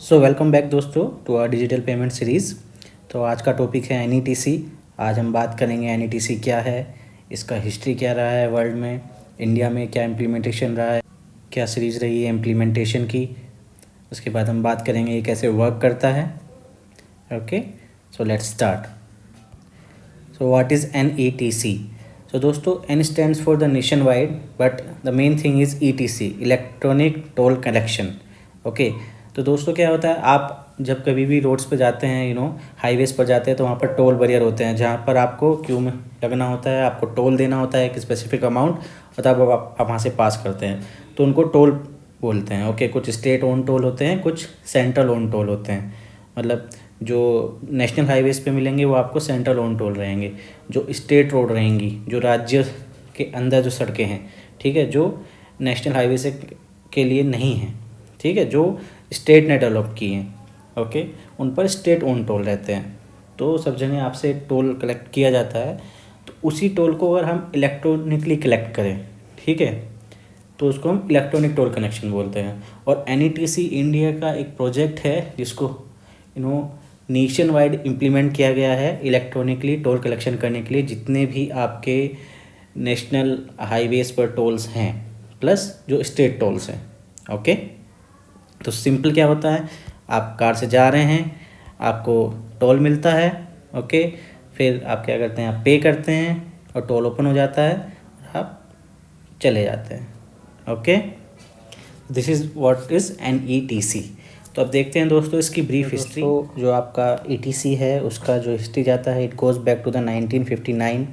सो welcome back दोस्तों to our digital payment series. तो आज का टॉपिक है NETC। आज हम बात करेंगे NETC क्या है, इसका हिस्ट्री क्या रहा है वर्ल्ड में, इंडिया में क्या इम्प्लीमेंटेशन रहा है, क्या सीरीज़ रही है इम्प्लीमेंटेशन की। उसके बाद हम बात करेंगे ये कैसे वर्क करता है। Okay, so let's start. So what is NETC? सो दोस्तों, N stands for the nation wide, but the main thing is ETC, electronic toll collection. Okay, तो दोस्तों क्या होता है, आप जब कभी भी रोड्स पर जाते हैं, हाईवेज़ पर जाते हैं, तो वहाँ पर टोल बैरियर होते हैं जहाँ पर आपको क्यू में लगना होता है, आपको टोल देना होता है एक स्पेसिफिक अमाउंट, और तब आप वहाँ से पास करते हैं, तो उनको टोल बोलते हैं। ओके, कुछ स्टेट ओन टोल होते हैं, कुछ सेंट्रल ओन टोल होते हैं। मतलब जो नेशनल हाईवेज़ पे मिलेंगे वो आपको सेंट्रल ओन टोल रहेंगे, जो स्टेट रोड रहेंगी, जो राज्य के अंदर जो सड़कें हैं, ठीक है, जो नेशनल हाईवे से के लिए नहीं हैं, ठीक है, जो स्टेट ने डेवलप की हैं, ओके, उन पर स्टेट ओन टोल रहते हैं। तो सब जगह आपसे टोल कलेक्ट किया जाता है, तो उसी टोल को अगर हम इलेक्ट्रॉनिकली कलेक्ट करें, ठीक है, तो उसको हम इलेक्ट्रॉनिक टोल कनेक्शन बोलते हैं। और NETC इंडिया का एक प्रोजेक्ट है जिसको नेशन वाइड इम्प्लीमेंट किया गया है इलेक्ट्रॉनिकली टोल कलेक्शन करने के लिए, जितने भी आपके नेशनल हाईवेज़ पर टोल्स हैं प्लस जो स्टेट टोल्स हैं। ओके, तो सिंपल क्या होता है, आप कार से जा रहे हैं, आपको टोल मिलता है, ओके, फिर आप क्या करते हैं, आप पे करते हैं और टोल ओपन हो जाता है और आप चले जाते हैं। Okay, this is what is NETC। तो अब देखते हैं दोस्तों इसकी ब्रीफ हिस्ट्री। तो जो आपका ETC है उसका जो हिस्ट्री जाता है, it goes back to the 1959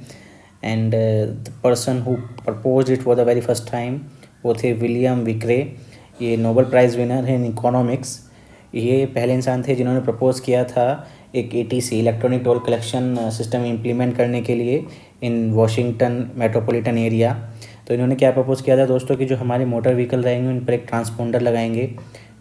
and the person who propose it for the very first time वो थे विलियम विक्रे। ये नोबेल प्राइज़ विनर है इन इकोनॉमिक्स। ये पहले इंसान थे जिन्होंने प्रपोज किया था एक ETC electronic toll collection system implement करने के लिए इन वॉशिंगटन मेट्रोपॉलिटन एरिया। तो इन्होंने क्या प्रपोज़ किया था दोस्तों कि जो हमारे मोटर व्हीकल रहेंगे उन पर एक ट्रांसपोंडर लगाएंगे,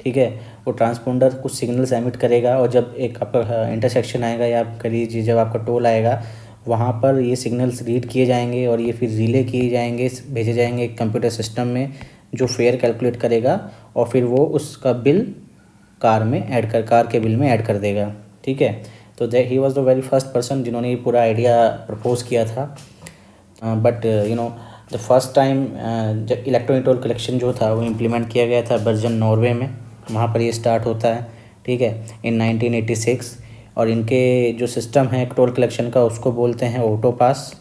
ठीक है, वो ट्रांसपोंडर कुछ सिग्नल्स एमिट करेगा, और जब एक आपका इंटरसेक्शन आएगा या आप कह लीजिए जब आपका टोल आएगा, वहाँ पर ये सिग्नल्स रीड किए जाएंगे और ये फिर रिले किए जाएंगे, भेजे जाएंगे एक कंप्यूटर सिस्टम में जो फेयर कैलकुलेट करेगा, और फिर वो उसका बिल कार के बिल में ऐड कर देगा, ठीक है। तो he was the very first person जिन्होंने ये पूरा आइडिया प्रपोज किया था। बट द फर्स्ट टाइम जब इलेक्ट्रॉनिक टोल कलेक्शन जो था वो इम्प्लीमेंट किया गया था बर्जन नॉर्वे में, वहाँ पर ये स्टार्ट होता है, ठीक है, इन 1986। और इनके जो सिस्टम है टोल कलेक्शन का उसको बोलते हैं ऑटो पास।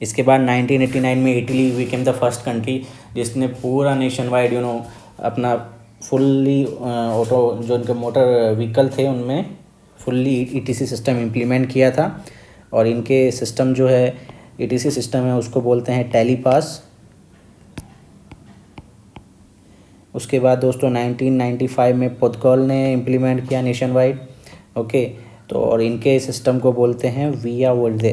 इसके बाद 1989 में Italy became the first country जिसने पूरा नेशन वाइड अपना फुल्ली ऑटो जो उनके मोटर व्हीकल थे उनमें फुल्ली ETC सिस्टम इम्प्लीमेंट किया था। और इनके सिस्टम जो है ETC सिस्टम है उसको बोलते हैं टेलीपास। उसके बाद दोस्तों 1995 में पुर्तगाल ने इम्प्लीमेंट किया नेशन वाइड, ओके, तो और इनके सिस्टम को बोलते हैं विया वर्ल्डे,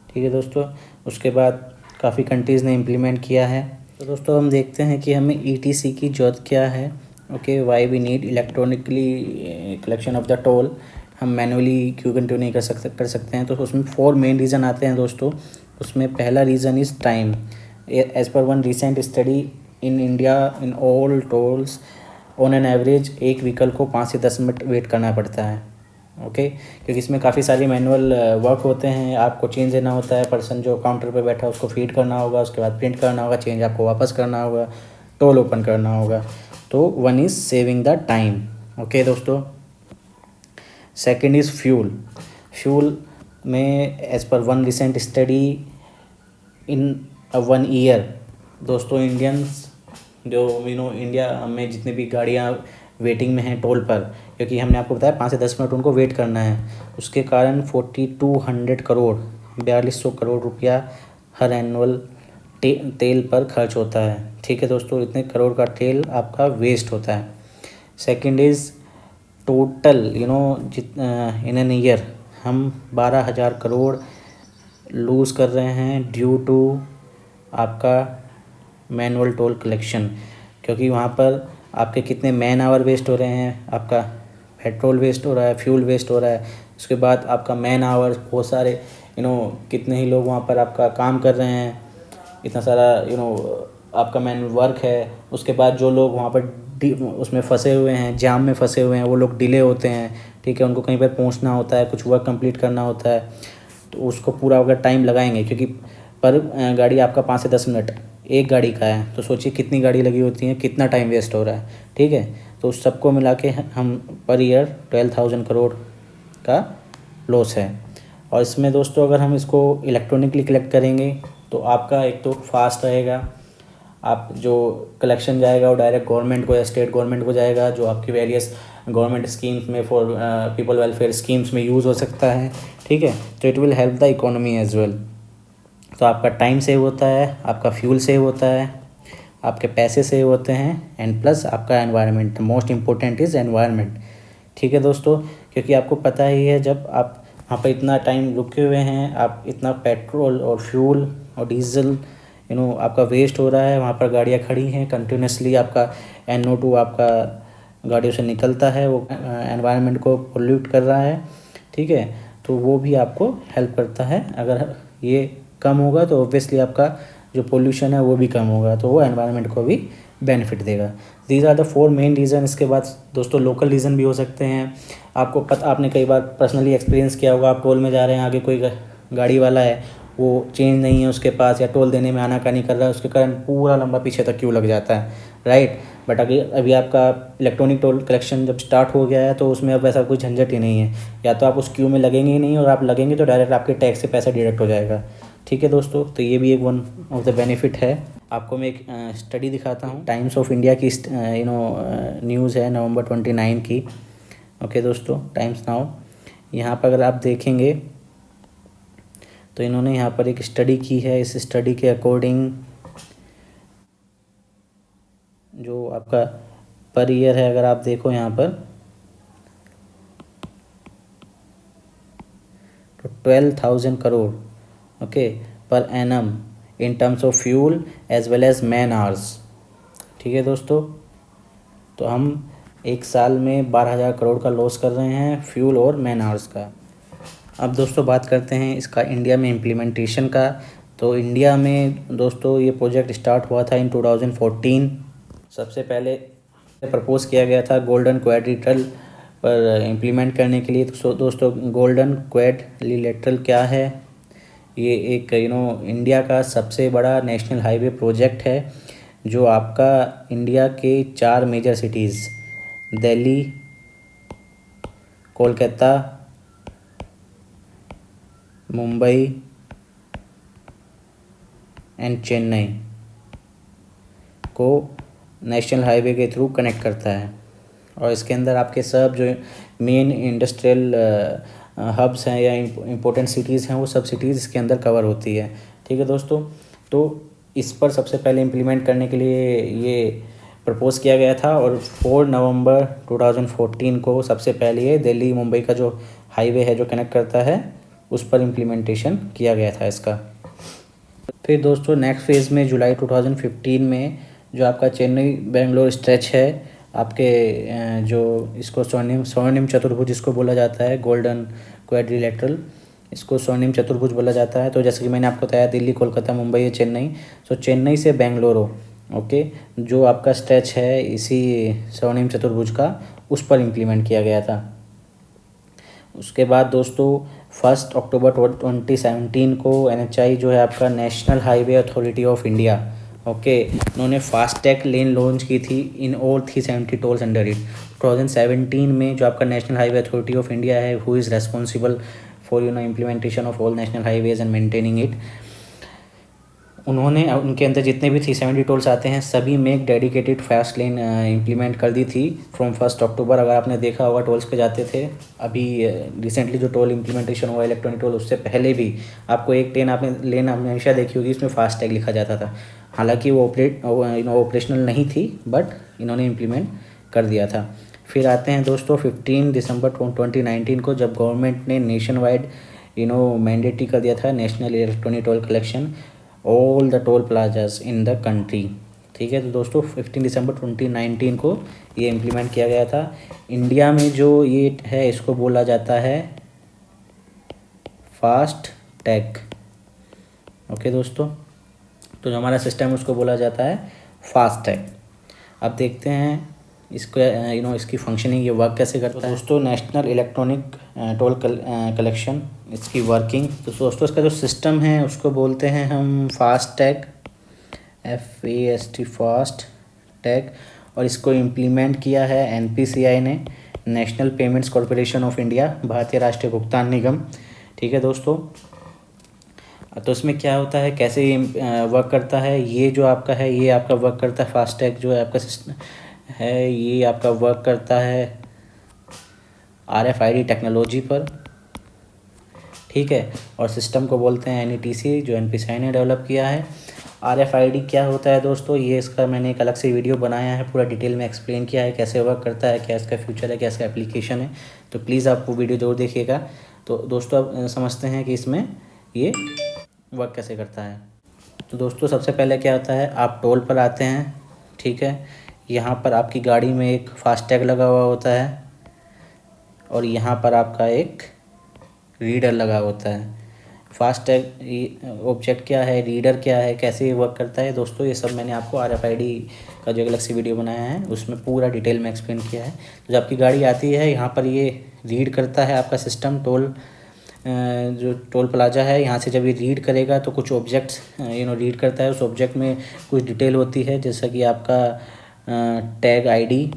ठीक है दोस्तों। उसके बाद काफ़ी कंट्रीज़ ने इम्प्लीमेंट किया है। तो दोस्तों हम देखते हैं कि हमें ETC की ज़रूरत क्या है। Okay, why we need electronically collection of the toll. हम मैनुअली क्यों कंटिन्यू नहीं कर सकते हैं, तो उसमें 4 मेन रीज़न आते हैं दोस्तों। उसमें पहला reason is time. As per one recent study in India in all tolls on an average एक व्हीकल को 5 से 10 मिनट वेट करना पड़ता है, ओके, क्योंकि इसमें काफ़ी सारी मैनुअल वर्क होते हैं। आपको चेंज देना होता है, पर्सन जो काउंटर पे बैठा है उसको फीड करना होगा, उसके बाद प्रिंट करना होगा, चेंज आपको वापस करना होगा, टोल ओपन करना होगा। तो one is saving the time, okay दोस्तों। सेकंड इज़ फ्यूल में as per one recent study इन 1 ईयर दोस्तों इंडियंस जो इंडिया में जितने भी गाड़ियाँ वेटिंग में हैं टोल पर, क्योंकि हमने आपको बताया 5 से 10 मिनट उनको वेट करना है, उसके कारण 4200 करोड़ 4200 करोड़ रुपया हर एनुअल तेल पर खर्च होता है, ठीक है दोस्तों। इतने करोड़ का तेल आपका वेस्ट होता है। Second is total in an year हम 12,000 करोड़ लूज़ कर रहे हैं ड्यू टू आपका मैनुअल टोल कलेक्शन, क्योंकि वहाँ पर आपके कितने मैन आवर वेस्ट हो रहे हैं, आपका पेट्रोल वेस्ट हो रहा है, फ्यूल वेस्ट हो रहा है, उसके बाद आपका मैन आवर बहुत सारे कितने ही लोग वहाँ पर आपका काम कर रहे हैं, इतना सारा आपका मैन वर्क है। उसके बाद जो लोग वहाँ पर उसमें फंसे हुए हैं, जाम में फंसे हुए हैं, वो लोग डिले होते हैं, ठीक है, उनको कहीं पर पहुँचना होता है, कुछ वर्क कंप्लीट करना होता है, तो उसको पूरा अगर टाइम लगाएंगे, क्योंकि पर गाड़ी आपका 5 से 10 मिनट एक गाड़ी का है, तो सोचिए कितनी गाड़ी लगी होती है, कितना टाइम वेस्ट हो रहा है, ठीक है। तो उस सबको मिला के हम पर ईयर 12,000 करोड़ का लॉस है। और इसमें दोस्तों अगर हम इसको इलेक्ट्रॉनिकली कलेक्ट करेंगे तो आपका एक तो फास्ट रहेगा, आप जो कलेक्शन जाएगा वो डायरेक्ट गवर्नमेंट को या स्टेट गवर्नमेंट को जाएगा, जो आपकी वेरियस गवर्नमेंट स्कीम्स में फॉर पीपल वेलफेयर स्कीम्स में यूज़ हो सकता है, ठीक है। तो it will help the economy as well. तो आपका टाइम सेव होता है, आपका फ्यूल सेव होता है, आपके पैसे सेव होते हैं, एंड प्लस आपका environment, most important is environment, ठीक है दोस्तों। क्योंकि आपको पता ही है, जब आप वहाँ पर इतना टाइम रुके हुए हैं, आप इतना पेट्रोल और फ्यूल और डीजल आपका वेस्ट हो रहा है, वहाँ पर गाड़ियाँ खड़ी हैं कंटिन्यूसली, आपका NO2 आपका गाड़ियों से निकलता है, वो एनवायरनमेंट को पोल्यूट कर रहा है, ठीक है। तो वो भी आपको हेल्प करता है। अगर ये कम होगा तो ऑब्वियसली आपका जो पोल्यूशन है वो भी कम होगा, तो वो एनवायरनमेंट को भी बेनिफिट देगा। These are the 4 main reason. इसके बाद दोस्तों लोकल रीज़न भी हो सकते हैं। आपने कई बार पर्सनली एक्सपीरियंस किया होगा, आप टोल में जा रहे हैं, आगे कोई गाड़ी वाला है, वो चेंज नहीं है उसके पास, या टोल देने में आनाकानी कर रहा है, उसके कारण पूरा लंबा पीछे तक क्यू लग जाता है, राइट। बट अभी आपका इलेक्ट्रॉनिक टोल कलेक्शन जब स्टार्ट हो गया है, तो उसमें अब ऐसा कोई झंझट ही नहीं है। या तो आप उस क्यू में लगेंगे ही नहीं, और आप लगेंगे तो डायरेक्ट आपके टैक्स से पैसा डिडक्ट हो जाएगा, ठीक है दोस्तों। तो ये भी एक वन ऑफ द बेनिफिट है। आपको मैं एक स्टडी दिखाता हूँ, टाइम्स ऑफ इंडिया की न्यूज़ है November 29 की। ओके दोस्तों, टाइम्स नाउ। यहाँ पर अगर आप देखेंगे तो इन्होंने यहाँ पर एक स्टडी की है। इस स्टडी के अकॉर्डिंग जो आपका पर ईयर है, अगर आप देखो यहाँ पर, तो 12,000 crore, okay, per annum in terms of fuel as well as man hours, ठीक है दोस्तों। तो हम एक साल में 12,000 करोड़ का लॉस कर रहे हैं फ्यूल और मैन आवर्स का। अब दोस्तों बात करते हैं इसका इंडिया में इम्प्लीमेंटेशन का। तो इंडिया में दोस्तों ये प्रोजेक्ट स्टार्ट हुआ था इन 2014। सबसे पहले प्रपोज़ किया गया था गोल्डन क्वाड्रिलेटरल पर इम्प्लीमेंट करने के लिए। तो दोस्तों गोल्डन क्वाड्रिलेटरल क्या है? ये एक इंडिया का सबसे बड़ा नेशनल हाईवे प्रोजेक्ट है, जो आपका इंडिया के 4 major cities Delhi, Kolkata, Mumbai and Chennai को नेशनल हाईवे के थ्रू कनेक्ट करता है। और इसके अंदर आपके सब जो मेन इंडस्ट्रियल हब्स हैं या इम्पोर्टेंट सिटीज़ हैं, वो सब सिटीज़ इसके अंदर कवर होती है, ठीक है दोस्तों। तो इस पर सबसे पहले इम्प्लीमेंट करने के लिए ये प्रपोज़ किया गया था, और 4 नवंबर 2014 को सबसे पहले ये दिल्ली मुंबई का जो हाईवे है जो कनेक्ट करता है, उस पर इम्प्लीमेंटेशन किया गया था इसका। फिर दोस्तों नेक्स्ट फेज़ में जुलाई 2015 में जो आपका चेन्नई बेंगलोर स्ट्रेच है, आपके जो इसको स्वर्णिम चतुर्भुज इसको बोला जाता है, गोल्डन क्वाड्रिलेटरल, इसको स्वर्णिम चतुर्भुज बोला जाता है। तो जैसे कि मैंने आपको बताया, दिल्ली, कोलकाता, मुंबई, चेन्नई। तो चेन्नई से बेंगलुरु, ओके, जो आपका स्ट्रेच है इसी स्वर्णिम चतुर्भुज का, उस पर इम्प्लीमेंट किया गया था। उसके बाद दोस्तों 1 अक्टूबर 2017 को NHAI जो है आपका national highway authority of India, okay, उन्होंने फास्टैग लेन लॉन्च की थी in all 370 tolls under it. 2017 में जो आपका national highway authority of India है, who is responsible for implementation of all national highways and maintaining it, उन्होंने उनके अंदर जितने भी 370 टोल्स आते हैं सभी में एक डेडिकेटेड फास्ट लेन इम्प्लीमेंट कर दी थी फ्रॉम 1 अक्टूबर। अगर आपने देखा होगा टोल्स पे जाते थे, अभी रिसेंटली जो टोल इम्प्लीमेंटेशन हुआ इलेक्ट्रॉनिक टोल, उससे पहले भी आपको एक लेन आपने हमेशा देखी होगी, इसमें फास्ट टैग लिखा जाता था। हालांकि वो ऑपरेशनल नहीं थी, बट इन्होंने इम्प्लीमेंट कर दिया था। फिर आते हैं दोस्तों 15 दिसंबर 2019 को, जब गवर्नमेंट ने नेशन वाइड मैंडेटरी कर दिया था national electronic toll collection all the toll plazas in the country, ठीक है। तो दोस्तों 15 दिसंबर 2019 को ये इम्प्लीमेंट किया गया था। इंडिया में जो ये है, इसको बोला जाता है फास्ट टैग। ओके दोस्तों, तो जो हमारा सिस्टम है उसको बोला जाता है फास्ट टैग। अब देखते हैं इसको इसकी फंक्शनिंग, ये वर्क कैसे करता है। दोस्तों नेशनल इलेक्ट्रॉनिक टोल कलेक्शन, इसकी वर्किंग, तो दोस्तों इसका जो सिस्टम है उसको बोलते हैं हम fast tag, FAST fast tag. और इसको इम्प्लीमेंट किया है NPCI ने, national payments corporation of India, भारतीय राष्ट्रीय भुगतान निगम। ठीक है दोस्तों, तो इसमें क्या होता है, कैसे वर्क करता है, ये जो आपका है ये आपका वर्क करता है फास्ट टैग जो है आपका सिस्टम है, ये आपका वर्क करता है RFID टेक्नोलॉजी पर। ठीक है, और सिस्टम को बोलते हैं NETC, जो NPCI ने डेवलप किया है। RFID क्या होता है दोस्तों, ये इसका मैंने एक अलग से वीडियो बनाया है, पूरा डिटेल में एक्सप्लेन किया है कैसे वर्क करता है, क्या इसका फ्यूचर है, क्या इसका एप्लीकेशन है। तो प्लीज़ आप वो वीडियो जरूर देखिएगा। तो दोस्तों अब समझते हैं कि इसमें ये वर्क कैसे करता है। तो दोस्तों सबसे पहले क्या होता है, आप टोल पर आते हैं। ठीक है, यहाँ पर आपकी गाड़ी में एक फास्ट टैग लगा हुआ होता है और यहाँ पर आपका एक रीडर लगा होता है। फास्ट टैग ऑब्जेक्ट क्या है, रीडर क्या है, कैसे ये वर्क करता है दोस्तों, ये सब मैंने आपको RFID का जो अलग से वीडियो बनाया है उसमें पूरा डिटेल में एक्सप्लेन किया है। तो जब आपकी गाड़ी आती है यहाँ पर ये रीड करता है आपका सिस्टम, जो टोल प्लाजा है, यहाँ से जब ये रीड करेगा तो कुछ ऑब्जेक्ट्स रीड करता है। उस ऑब्जेक्ट में कुछ डिटेल होती है, जैसा कि आपका टैग ID,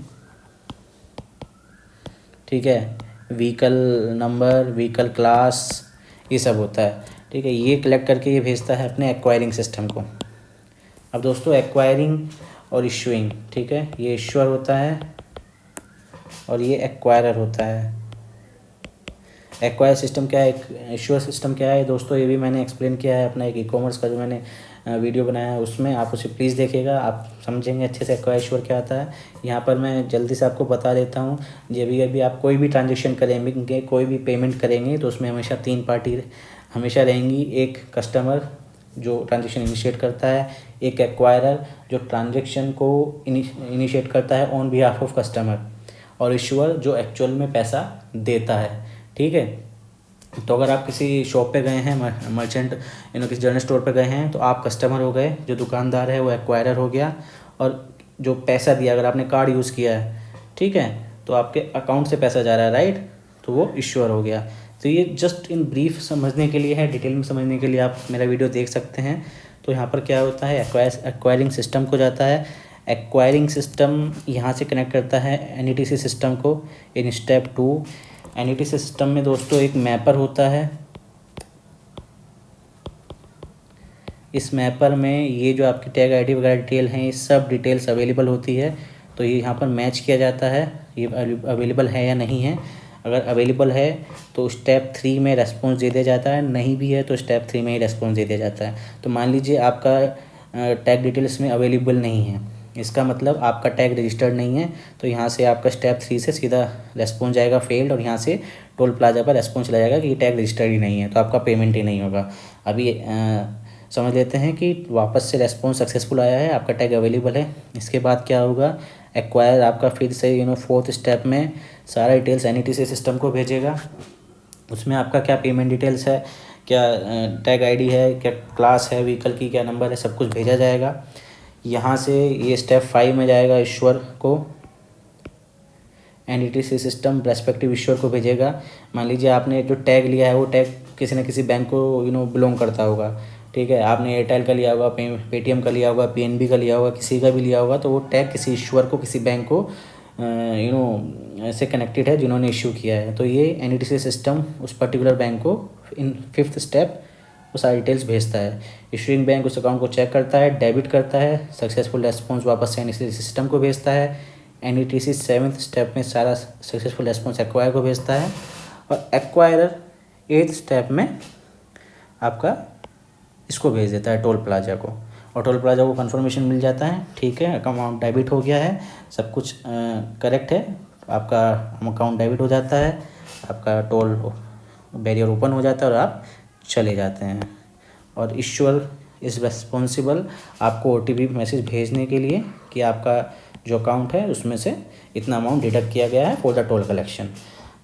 ठीक है, व्हीकल नंबर, व्हीकल क्लास, ये सब होता है। ठीक है, ये कलेक्ट करके ये भेजता है अपने एक्वायरिंग सिस्टम को। अब दोस्तों एक्वायरिंग और इशूइंग, ठीक है, ये इश्यूअर होता है और ये एक्वायरर होता है। एक्वायर सिस्टम क्या है, इश्यूअर सिस्टम क्या है दोस्तों, ये भी मैंने एक्सप्लेन किया है अपना एक ई-कॉमर्स का जो मैंने वीडियो बनाया है उसमें, आप उसे प्लीज़ देखिएगा, आप समझेंगे अच्छे से एक्वायर इश्यूअर क्या आता है। यहाँ पर मैं जल्दी से आपको बता देता हूँ। जब भी आप कोई भी ट्रांजेक्शन करेंगे, कोई भी पेमेंट करेंगे, तो उसमें हमेशा 3 पार्टी हमेशा रहेंगी। एक कस्टमर जो ट्रांजेक्शन इनिशिएट करता है, एक एक्वायरर जो ट्रांजेक्शन को इनिशिएट करता है ऑन बिहाफ ऑफ कस्टमर, और इश्यूअर जो एक्चुअल में पैसा देता है। ठीक है, तो अगर आप किसी शॉप पे गए हैं, मर्चेंट किसी जनरल स्टोर पे गए हैं, तो आप कस्टमर हो गए, जो दुकानदार है वो एक्वायरर हो गया, और जो पैसा दिया, अगर आपने कार्ड यूज़ किया है, ठीक है, तो आपके अकाउंट से पैसा जा रहा है, राइट, तो वो इश्यूअर हो गया। तो ये जस्ट इन ब्रीफ समझने के लिए है, डिटेल में समझने के लिए आप मेरा वीडियो देख सकते हैं। तो यहाँ पर क्या होता है, एक्वायरिंग सिस्टम को जाता है, एक्वायरिंग सिस्टम यहाँ से कनेक्ट करता है NETC सिस्टम को इन स्टेप 2। NETC सिस्टम में दोस्तों एक मैपर होता है। इस मैपर में ये जो आपकी टैग ID वगैरह डिटेल हैं, ये सब डिटेल्स अवेलेबल होती है। तो ये यहाँ पर मैच किया जाता है, ये अवेलेबल है या नहीं है। अगर अवेलेबल है तो स्टेप 3 में रेस्पॉन्स दे दिया जाता है, नहीं भी है तो स्टेप 3 में ही रेस्पॉन्स दे दिया जाता है। तो मान लीजिए आपका टैग डिटेल्स में अवेलेबल नहीं है, इसका मतलब आपका टैग रजिस्टर्ड नहीं है, तो यहाँ से आपका स्टेप 3 से सीधा रेस्पॉन्स जाएगा फेल्ड, और यहाँ से टोल प्लाजा पर रेस्पॉन्स चला जाएगा कि ये टैग रजिस्टर्ड ही नहीं है, तो आपका पेमेंट ही नहीं होगा। अभी समझ लेते हैं कि वापस से रेस्पॉन्स सक्सेसफुल आया है, आपका टैग अवेलेबल है। इसके बाद क्या होगा, एक्वायर आपका फिर से 4th स्टेप में सारा डिटेल्स NETC सिस्टम को भेजेगा। उसमें आपका क्या पेमेंट डिटेल्स है, क्या टैग ID है, क्या क्लास है, व्हीकल की क्या नंबर है, सब कुछ भेजा जाएगा। यहाँ से ये स्टेप 5 में जाएगा, इश्यूअर को NETC सिस्टम रेस्पेक्टिव इश्यूअर को भेजेगा। मान लीजिए आपने जो टैग लिया है वो टैग किसी न किसी बैंक को बिलोंग करता होगा, ठीक है, आपने एयरटेल का लिया होगा, पेटीएम का लिया होगा, PNB का लिया होगा, किसी का भी लिया होगा, तो वो टैग किसी इश्यूअर को, किसी बैंक को से कनेक्टेड है जिन्होंने इश्यू किया है। तो ये NETC सिस्टम उस पर्टिकुलर बैंक को इन 5th स्टेप वो सारी डिटेल्स भेजता है। इशूइंग बैंक उस अकाउंट को चेक करता है, डेबिट करता है, सक्सेसफुल रेस्पॉन्स वापस से NETC सिस्टम को भेजता है। NETC 7th स्टेप में सारा सक्सेसफुल रेस्पॉन्स एक्वायर को भेजता है, और एक्वायरर 8th स्टेप में आपका इसको भेज देता है टोल प्लाजा को, और टोल प्लाजा को कंफर्मेशन मिल जाता है, ठीक है, अकाउंट डेबिट हो गया है, सब कुछ करेक्ट है, आपका अकाउंट डेबिट हो जाता है, आपका टोल बैरियर ओपन हो जाता है और आप चले जाते हैं। और इश्यूअर इज़ रिस्पॉन्सिबल आपको OTP मैसेज भेजने के लिए कि आपका जो अकाउंट है उसमें से इतना अमाउंट डिडक्ट किया गया है फॉर द टोल कलेक्शन।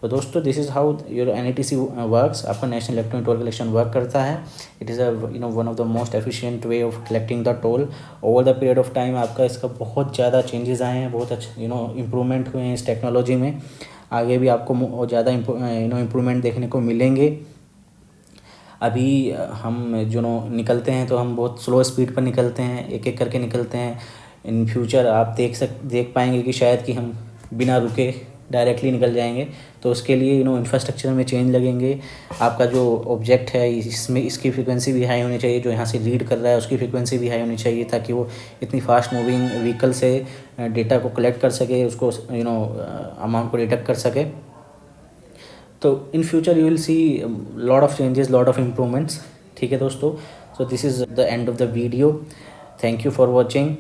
तो दोस्तों this is how your NITC works, आपका national electronic toll collection work करता है। It is one of the most efficient way of collecting the toll. Over the period of time आपका इसका बहुत ज़्यादा changes आए हैं, बहुत अच्छे इम्प्रूवमेंट हुए हैं इस टेक्नोलॉजी में। आगे भी आपको ज़्यादा इम्प्रूवमेंट देखने को मिलेंगे। अभी हम निकलते हैं तो हम बहुत स्लो स्पीड पर निकलते हैं, एक एक करके निकलते हैं। इन फ्यूचर आप देख पाएंगे कि शायद कि हम बिना रुके डायरेक्टली निकल जाएंगे। तो उसके लिए इंफ्रास्ट्रक्चर में चेंज लगेंगे। आपका जो ऑब्जेक्ट है इसमें इसकी फ्रीक्वेंसी भी हाई होनी चाहिए, जो यहाँ से रीड कर रहा है उसकी फ्रीक्वेंसी भी हाई होनी चाहिए, ताकि वो इतनी फास्ट मूविंग व्हीकल से डेटा को कलेक्ट कर सके, उसको अमाउंट को डिटेक्ट कर सके। तो in future you will see lot of changes, lot of improvements. ठीक है दोस्तों, so this is the end of the video. Thank you for watching.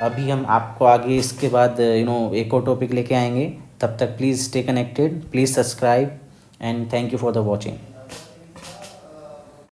अभी हम आपको आगे इसके बाद एक और टॉपिक लेके आएंगे। तब तक please stay connected, please subscribe and thank you for the watching.